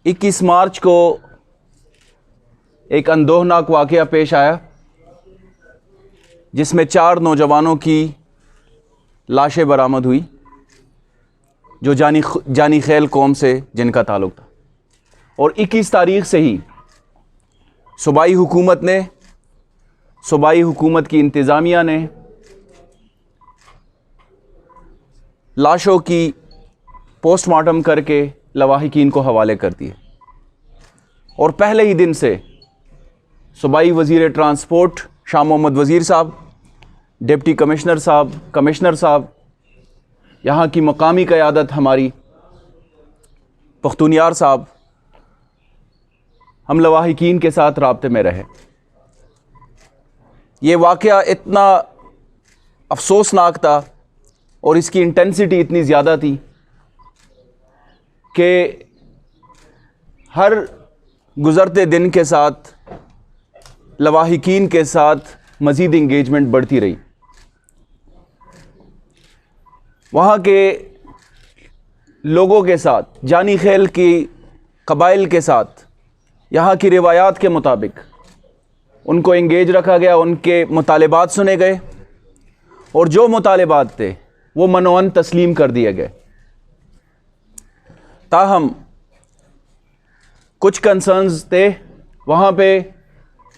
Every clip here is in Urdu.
21 مارچ کو ایک اندوہناک واقعہ پیش آیا جس میں 4 نوجوانوں کی لاشیں برآمد ہوئی جو جانی خیل قوم سے جن کا تعلق تھا، اور 21 تاریخ سے ہی صوبائی حکومت کی انتظامیہ نے لاشوں کی پوسٹ مارٹم کر کے لواحقین کو حوالے کر دیے، اور پہلے ہی دن سے صوبائی وزیر ٹرانسپورٹ شاہ محمد وزیر صاحب، ڈپٹی کمشنر صاحب، یہاں کی مقامی قیادت ہماری پختونیار صاحب، ہم لواحقین کے ساتھ رابطے میں رہے۔ یہ واقعہ اتنا افسوسناک تھا اور اس کی انٹینسٹی اتنی زیادہ تھی کہ ہر گزرتے دن کے ساتھ لواحقین کے ساتھ مزید انگیجمنٹ بڑھتی رہی۔ وہاں کے لوگوں کے ساتھ، جانی خیل کی قبائل کے ساتھ، یہاں کی روایات کے مطابق ان کو انگیج رکھا گیا، ان کے مطالبات سنے گئے، اور جو مطالبات تھے وہ منوعن تسلیم کر دیے گئے۔ تاہم کچھ کنسرنز تھے وہاں پہ،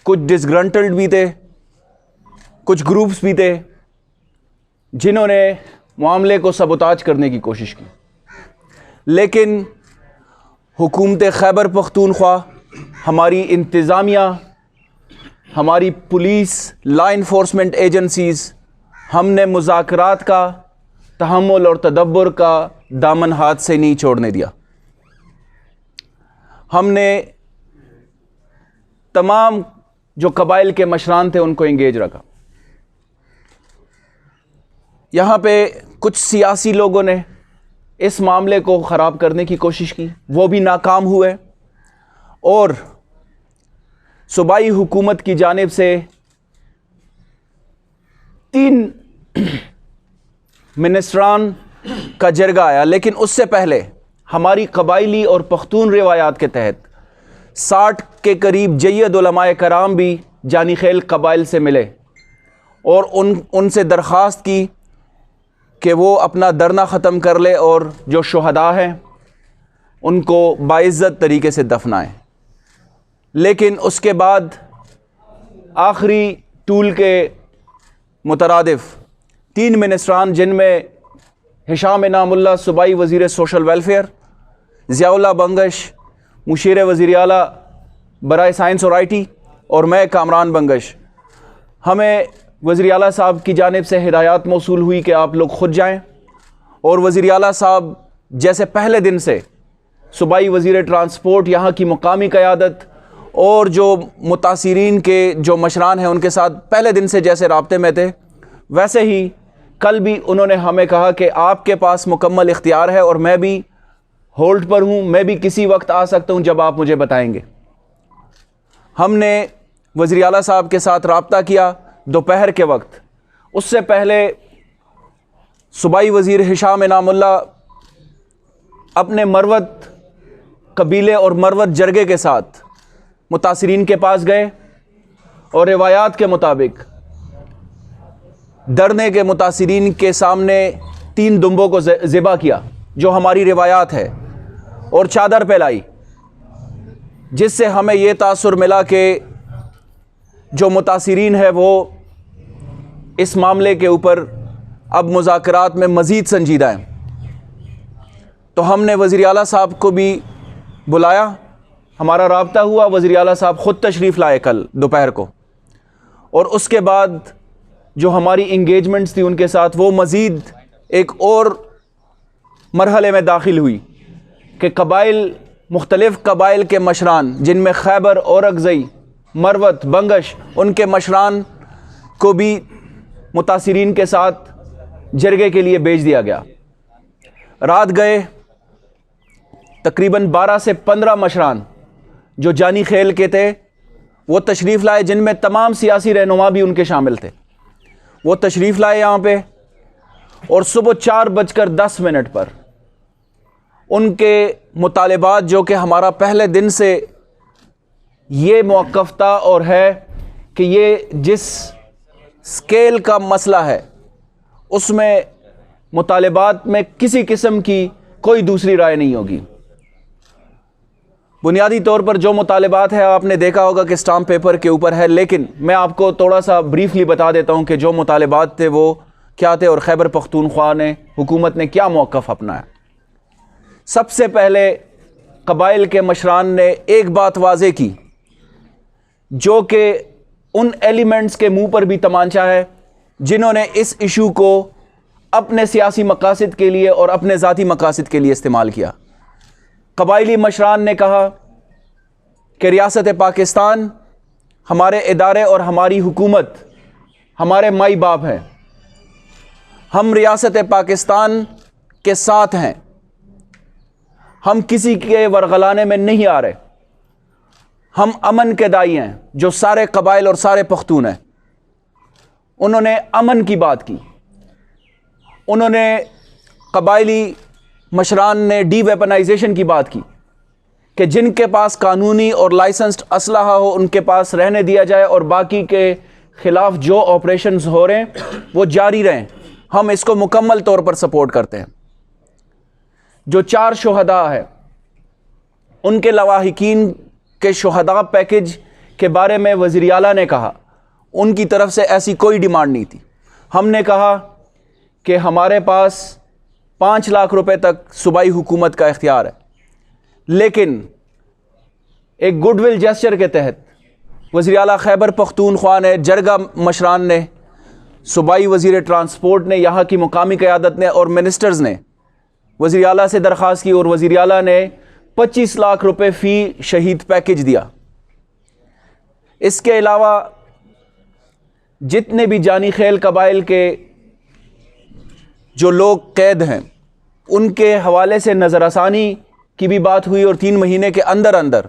کچھ ڈسگرنٹلڈ بھی تھے، کچھ گروپس بھی تھے جنہوں نے معاملے کو سبوتاج کرنے کی کوشش کی، لیکن حکومت خیبر پختونخوا، ہماری انتظامیہ، ہماری پولیس، لا انفورسمنٹ ایجنسیز، ہم نے مذاکرات کا، تحمل اور تدبر کا دامن ہاتھ سے نہیں چھوڑنے دیا۔ ہم نے تمام جو قبائل کے مشران تھے ان کو انگیج رکھا۔ یہاں پہ کچھ سیاسی لوگوں نے اس معاملے کو خراب کرنے کی کوشش کی، وہ بھی ناکام ہوئے، اور صوبائی حکومت کی جانب سے 3 منسٹران کا جرگہ آیا، لیکن اس سے پہلے ہماری قبائلی اور پختون روایات کے تحت 60 کے قریب جید علماء کرام بھی جانی خیل قبائل سے ملے اور ان سے درخواست کی کہ وہ اپنا دھرنا ختم کر لے اور جو شہداء ہیں ان کو باعزت طریقے سے دفنائیں۔ لیکن اس کے بعد آخری طول کے مترادف 3 منسٹران، جن میں ہشام انعام اللہ صوبائی وزیر سوشل ویلفیئر، ضیاء اللہ بنگش مشیر وزیر اعلیٰ برائے سائنس اور IT، اور میں کامران بنگش، ہمیں وزیر اعلیٰ صاحب کی جانب سے ہدایات موصول ہوئی کہ آپ لوگ خود جائیں، اور وزیر اعلیٰ صاحب جیسے پہلے دن سے صوبائی وزیر ٹرانسپورٹ، یہاں کی مقامی قیادت اور جو متاثرین کے جو مشران ہیں ان کے ساتھ پہلے دن سے جیسے رابطے میں تھے، ویسے ہی کل بھی انہوں نے ہمیں کہا کہ آپ کے پاس مکمل اختیار ہے اور میں بھی ہولڈ پر ہوں، میں بھی کسی وقت آ سکتا ہوں جب آپ مجھے بتائیں گے۔ ہم نے وزیر اعلیٰ صاحب کے ساتھ رابطہ کیا دوپہر کے وقت۔ اس سے پہلے صوبائی وزیر ہشام انعام اللہ اپنے مروت قبیلے اور مروت جرگے کے ساتھ متاثرین کے پاس گئے، اور روایات کے مطابق دھرنے کے متاثرین کے سامنے 3 دمبوں کو ذبح کیا، جو ہماری روایات ہے، اور چادر پھیلائی، جس سے ہمیں یہ تاثر ملا کہ جو متاثرین ہے وہ اس معاملے کے اوپر اب مذاکرات میں مزید سنجیدہ ہیں۔ تو ہم نے وزیر اعلیٰ صاحب کو بھی بلایا، ہمارا رابطہ ہوا، وزیر اعلیٰ صاحب خود تشریف لائے کل دوپہر کو، اور اس کے بعد جو ہماری انگیجمنٹس تھی ان کے ساتھ وہ مزید ایک اور مرحلے میں داخل ہوئی کہ مختلف قبائل کے مشران، جن میں خیبر، اورکزئی، مروت، بنگش، ان کے مشران کو بھی متاثرین کے ساتھ جرگے کے لیے بھیج دیا گیا۔ رات گئے تقریباً 12 سے 15 مشران جو جانی خیل کے تھے وہ تشریف لائے، جن میں تمام سیاسی رہنما بھی ان کے شامل تھے۔ وہ تشریف لائے یہاں پہ، اور صبح 4:10 پر ان کے مطالبات جو کہ ہمارا پہلے دن سے یہ موقف تھا اور ہے کہ یہ جس سکیل کا مسئلہ ہے اس میں مطالبات میں کسی قسم کی کوئی دوسری رائے نہیں ہوگی. بنیادی طور پر جو مطالبات ہے آپ نے دیکھا ہوگا کہ اسٹامپ پیپر کے اوپر ہے, لیکن میں آپ کو تھوڑا سا بریفلی بتا دیتا ہوں کہ جو مطالبات تھے وہ کیا تھے اور خیبر پختونخوا نے, حکومت نے کیا موقف اپنایا. سب سے پہلے قبائل کے مشران نے ایک بات واضح کی جو کہ ان ایلیمنٹس کے منہ پر بھی تمانچہ ہے جنہوں نے اس ایشو کو اپنے سیاسی مقاصد کے لیے اور اپنے ذاتی مقاصد کے لیے استعمال کیا. قبائلی مشران نے کہا کہ ریاست پاکستان, ہمارے ادارے اور ہماری حکومت ہمارے مائی باپ ہیں. ہم ریاست پاکستان کے ساتھ ہیں, ہم کسی کے ورغلانے میں نہیں آ رہے, ہم امن کے دائی ہیں جو سارے قبائل اور سارے پختون ہیں. انہوں نے امن کی بات کی. انہوں نے قبائلی مشران نے ڈی ویپنائزیشن کی بات کی کہ جن کے پاس قانونی اور لائسنسڈ اسلحہ ہو ان کے پاس رہنے دیا جائے اور باقی کے خلاف جو آپریشنز ہو رہے ہیں وہ جاری رہیں. ہم اس کو مکمل طور پر سپورٹ کرتے ہیں. جو 4 شہداء ہیں ان کے لواحقین کے شہداء پیکج کے بارے میں وزیر اعلیٰ نے کہا ان کی طرف سے ایسی کوئی ڈیمانڈ نہیں تھی. ہم نے کہا کہ ہمارے پاس 5 لاکھ روپے تک صوبائی حکومت کا اختیار ہے, لیکن ایک گڈ ول جیسچر کے تحت وزیر اعلیٰ خیبر پختونخوا نے, جرگہ مشران نے, صوبائی وزیر ٹرانسپورٹ نے, یہاں کی مقامی قیادت نے اور منسٹرز نے وزیر اعلیٰ سے درخواست کی اور وزیر اعلیٰ نے 25 لاکھ روپے فی شہید پیکج دیا. اس کے علاوہ جتنے بھی جانی خیل قبائل کے جو لوگ قید ہیں ان کے حوالے سے نظر ثانی کی بھی بات ہوئی اور 3 مہینے کے اندر اندر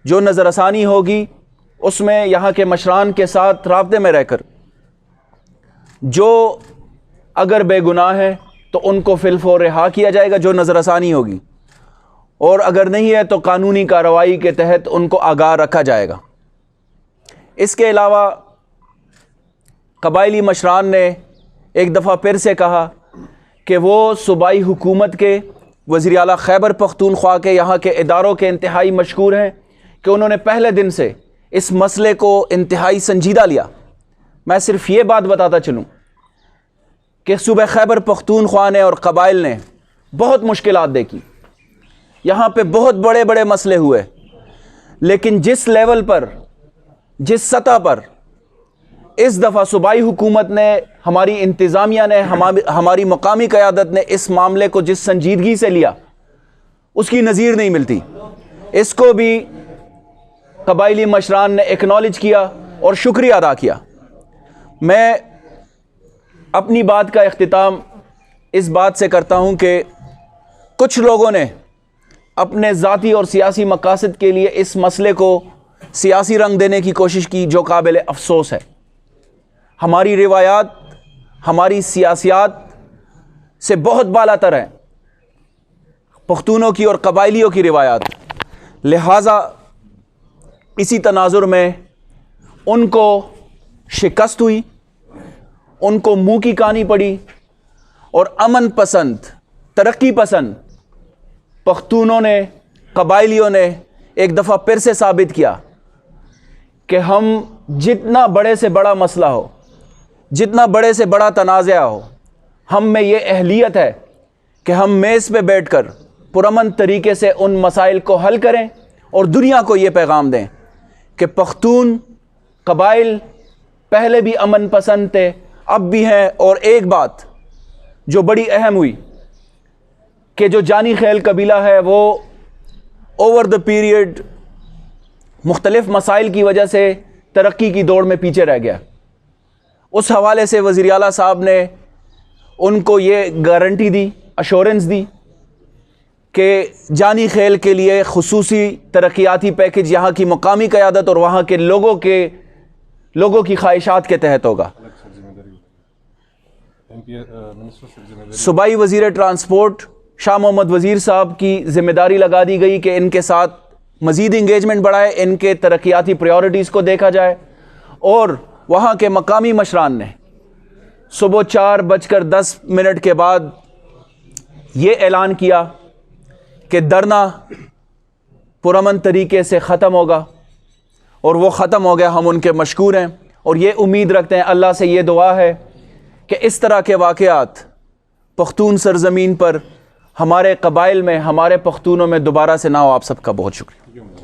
جو نظر ثانی ہوگی اس میں یہاں کے مشران کے ساتھ رابطے میں رہ کر جو اگر بے گناہ ہیں تو ان کو فی الفور رہا کیا جائے گا جو نظر ثانی ہوگی, اور اگر نہیں ہے تو قانونی کارروائی کے تحت ان کو آگاہ رکھا جائے گا. اس کے علاوہ قبائلی مشران نے ایک دفعہ پھر سے کہا کہ وہ صوبائی حکومت کے, وزیر اعلیٰ خیبر پختونخوا کے, یہاں کے اداروں کے انتہائی مشکور ہیں کہ انہوں نے پہلے دن سے اس مسئلے کو انتہائی سنجیدہ لیا. میں صرف یہ بات بتاتا چلوں کہ صوبہ خیبر پختونخوا نے اور قبائل نے بہت مشکلات دیکھی, یہاں پہ بہت بڑے بڑے مسئلے ہوئے, لیکن جس لیول پر, جس سطح پر اس دفعہ صوبائی حکومت نے, ہماری انتظامیہ نے, ہماری مقامی قیادت نے اس معاملے کو جس سنجیدگی سے لیا اس کی نظیر نہیں ملتی. اس کو بھی قبائلی مشران نے ایکنالج کیا اور شکریہ ادا کیا. میں اپنی بات کا اختتام اس بات سے کرتا ہوں کہ کچھ لوگوں نے اپنے ذاتی اور سیاسی مقاصد کے لیے اس مسئلے کو سیاسی رنگ دینے کی کوشش کی جو قابل افسوس ہے. ہماری روایات, ہماری سیاسیات سے بہت بالا تر ہیں پختونوں کی اور قبائلیوں کی روایات. لہٰذا اسی تناظر میں ان کو شکست ہوئی, ان کو منہ کی کانی پڑی, اور امن پسند, ترقی پسند پختونوں نے, قبائلیوں نے ایک دفعہ پھر سے ثابت کیا کہ ہم جتنا بڑے سے بڑا مسئلہ ہو, جتنا بڑے سے بڑا تنازعہ ہو, ہم میں یہ اہلیت ہے کہ ہم میز پہ بیٹھ کر پرامن طریقے سے ان مسائل کو حل کریں اور دنیا کو یہ پیغام دیں کہ پختون قبائل پہلے بھی امن پسند تھے, اب بھی ہیں. اور ایک بات جو بڑی اہم ہوئی کہ جو جانی خیل قبیلہ ہے وہ اوور دا پیریڈ مختلف مسائل کی وجہ سے ترقی کی دوڑ میں پیچھے رہ گیا. اس حوالے سے وزیر اعلیٰ صاحب نے ان کو یہ گارنٹی دی, ایشورنس دی کہ جانی خیل کے لیے خصوصی ترقیاتی پیکج یہاں کی مقامی قیادت اور وہاں کے لوگوں کی خواہشات کے تحت ہوگا. صوبائی وزیر ٹرانسپورٹ شاہ محمد وزیر صاحب کی ذمہ داری لگا دی گئی کہ ان کے ساتھ مزید انگیجمنٹ بڑھائے، ان کے ترقیاتی پریورٹیز کو دیکھا جائے، اور وہاں کے مقامی مشران نے صبح 4:10 کے بعد یہ اعلان کیا کہ دھرنا پرامن طریقے سے ختم ہوگا، اور وہ ختم ہو گیا۔ ہم ان کے مشکور ہیں اور یہ امید رکھتے ہیں، اللہ سے یہ دعا ہے کہ اس طرح کے واقعات پختون سرزمین پر، ہمارے قبائل میں، ہمارے پختونوں میں دوبارہ سے نہ ہو۔ آپ سب کا بہت شکریہ۔